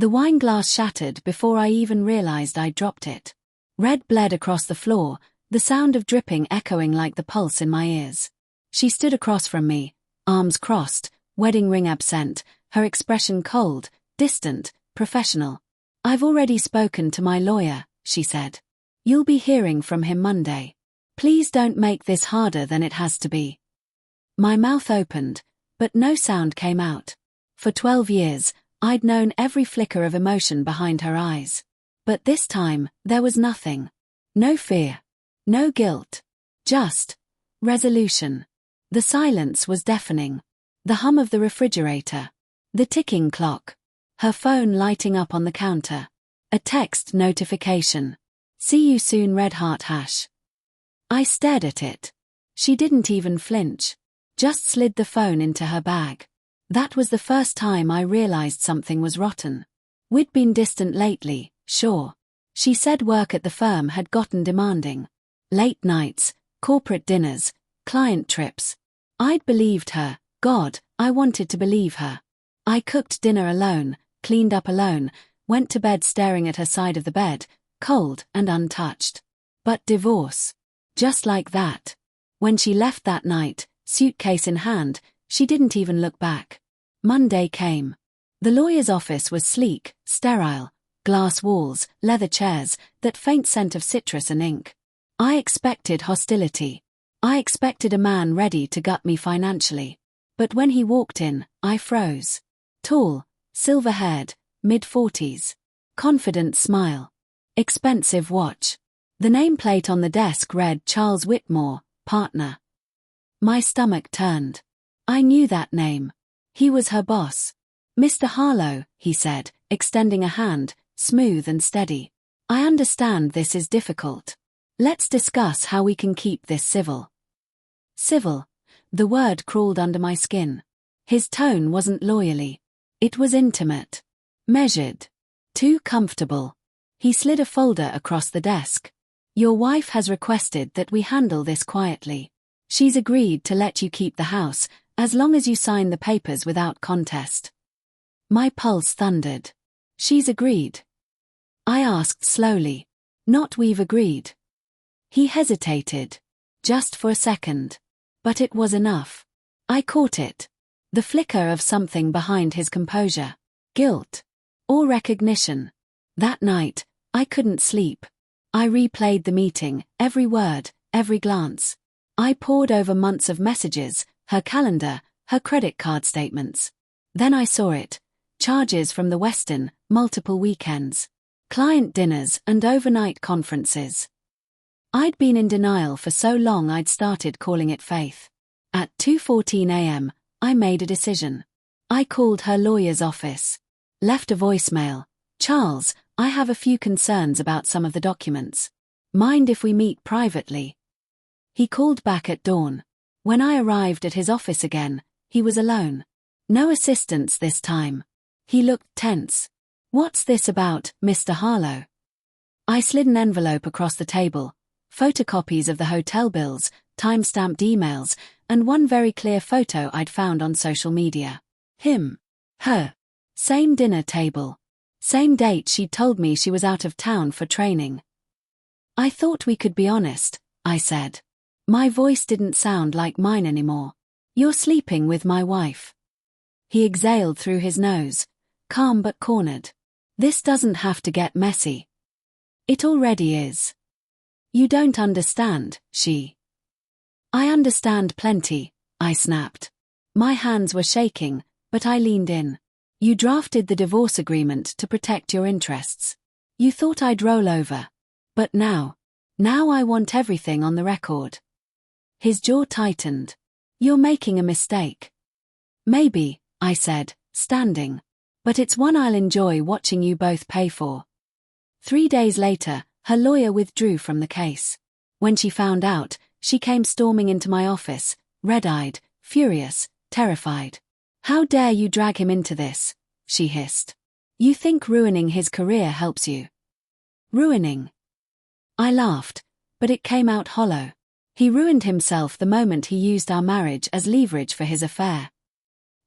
The wine glass shattered before I even realized I'd dropped it. Red bled across the floor, the sound of dripping echoing like the pulse in my ears. She stood across from me, arms crossed, wedding ring absent, her expression cold, distant, professional. "I've already spoken to my lawyer," she said. "You'll be hearing from him Monday. Please don't make this harder than it has to be." My mouth opened, but no sound came out. For 12 years, I'd known every flicker of emotion behind her eyes. But this time, there was nothing. No fear. No guilt. Just resolution. The silence was deafening. The hum of the refrigerator. The ticking clock. Her phone lighting up on the counter. A text notification. "See you soon, red heart hash." I stared at it. She didn't even flinch. Just slid the phone into her bag. That was the first time I realized something was rotten. We'd been distant lately, sure. She said work at the firm had gotten demanding. Late nights, corporate dinners, client trips. I'd believed her. God, I wanted to believe her. I cooked dinner alone, cleaned up alone, went to bed staring at her side of the bed, cold and untouched. But divorce. Just like that. When she left that night, suitcase in hand, she didn't even look back. Monday came. The lawyer's office was sleek, sterile, glass walls, leather chairs, that faint scent of citrus and ink. I expected hostility. I expected a man ready to gut me financially. But when he walked in, I froze. Tall, silver-haired, mid-40s. Confident smile. Expensive watch. The nameplate on the desk read Charles Whitmore, partner. My stomach turned. I knew that name. He was her boss. "Mr. Harlow," he said, extending a hand, smooth and steady. "I understand this is difficult. Let's discuss how we can keep this civil." Civil. The word crawled under my skin. His tone wasn't lawyerly. It was intimate. Measured. Too comfortable. He slid a folder across the desk. "Your wife has requested that we handle this quietly. She's agreed to let you keep the house, as long as you sign the papers without contest." My pulse thundered. "She's agreed?" I asked slowly. "Not we've agreed." He hesitated. Just for a second. But it was enough. I caught it. The flicker of something behind his composure. Guilt. Or recognition. That night, I couldn't sleep. I replayed the meeting, every word, every glance. I pored over months of messages, her calendar, her credit card statements. Then I saw it. Charges from the Westin, multiple weekends. Client dinners and overnight conferences. I'd been in denial for so long I'd started calling it faith. At 2:14 a.m., I made a decision. I called her lawyer's office. Left a voicemail. "Charles, I have a few concerns about some of the documents. Mind if we meet privately?" He called back at dawn. When I arrived at his office again, he was alone. No assistants this time. He looked tense. "What's this about, Mr. Harlow?" I slid an envelope across the table. Photocopies of the hotel bills, time-stamped emails, and one very clear photo I'd found on social media. Him. Her. Same dinner table. Same date she'd told me she was out of town for training. "I thought we could be honest," I said. My voice didn't sound like mine anymore. "You're sleeping with my wife." He exhaled through his nose, calm but cornered. "This doesn't have to get messy." "It already is." "You don't understand, she." "I understand plenty," I snapped. My hands were shaking, but I leaned in. "You drafted the divorce agreement to protect your interests. You thought I'd roll over. But now I want everything on the record." His jaw tightened. "You're making a mistake." "Maybe," I said, standing. "But it's one I'll enjoy watching you both pay for." 3 days later, her lawyer withdrew from the case. When she found out, she came storming into my office, red-eyed, furious, terrified. "How dare you drag him into this?" she hissed. "You think ruining his career helps you?" "Ruining?" I laughed, but it came out hollow. He ruined himself the moment he used our marriage as leverage for his affair.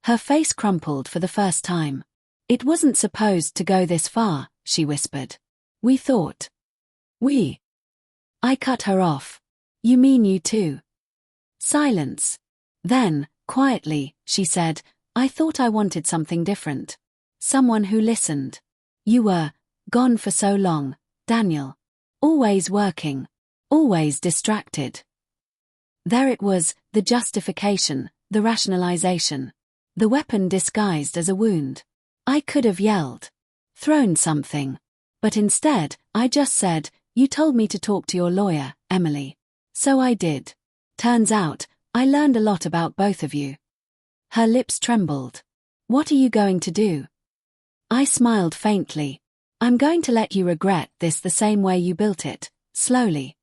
Her face crumpled for the first time. It wasn't supposed to go this far, she whispered. We thought. We. I cut her off. You mean you too? Silence. Then, quietly, she said, I thought I wanted something different. Someone who listened. You were gone for so long, Daniel. Always working. Always distracted. There it was, the justification, the rationalization. The weapon disguised as a wound. I could have yelled. Thrown something. But instead, I just said, you told me to talk to your lawyer, Emily. So I did. Turns out, I learned a lot about both of you. Her lips trembled. What are you going to do? I smiled faintly. I'm going to let you regret this the same way you built it, slowly.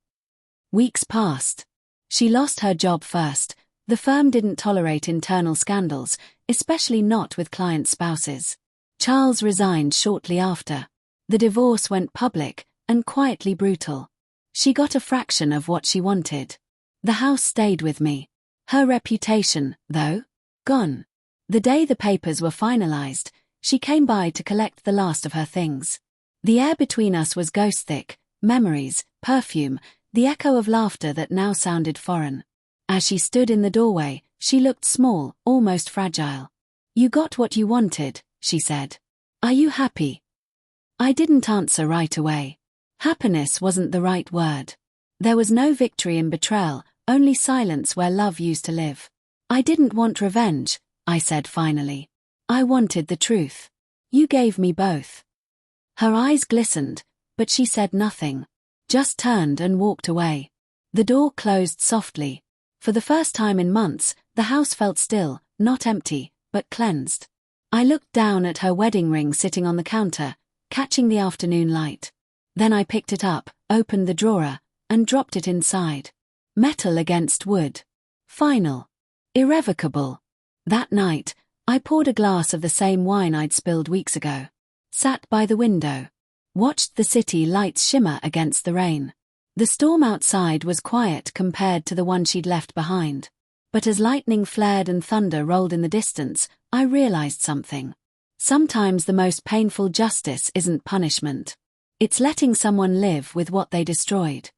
Weeks passed. She lost her job first. The firm didn't tolerate internal scandals, especially not with client spouses. Charles resigned shortly after. The divorce went public, and quietly brutal. She got a fraction of what she wanted. The house stayed with me. Her reputation, though, gone. The day the papers were finalized, she came by to collect the last of her things. The air between us was ghost-thick, memories, perfume, the echo of laughter that now sounded foreign. As she stood in the doorway, she looked small, almost fragile. You got what you wanted, she said. Are you happy? I didn't answer right away. Happiness wasn't the right word. There was no victory in betrayal, only silence where love used to live. I didn't want revenge, I said finally. I wanted the truth. You gave me both. Her eyes glistened, but she said nothing. Just turned and walked away. The door closed softly. For the first time in months, the house felt still, not empty, but cleansed. I looked down at her wedding ring sitting on the counter, catching the afternoon light. Then I picked it up, opened the drawer, and dropped it inside. Metal against wood. Final. Irrevocable. That night, I poured a glass of the same wine I'd spilled weeks ago. Sat by the window. Watched the city lights shimmer against the rain. The storm outside was quiet compared to the one she'd left behind. But as lightning flared and thunder rolled in the distance, I realized something. Sometimes the most painful justice isn't punishment. It's letting someone live with what they destroyed.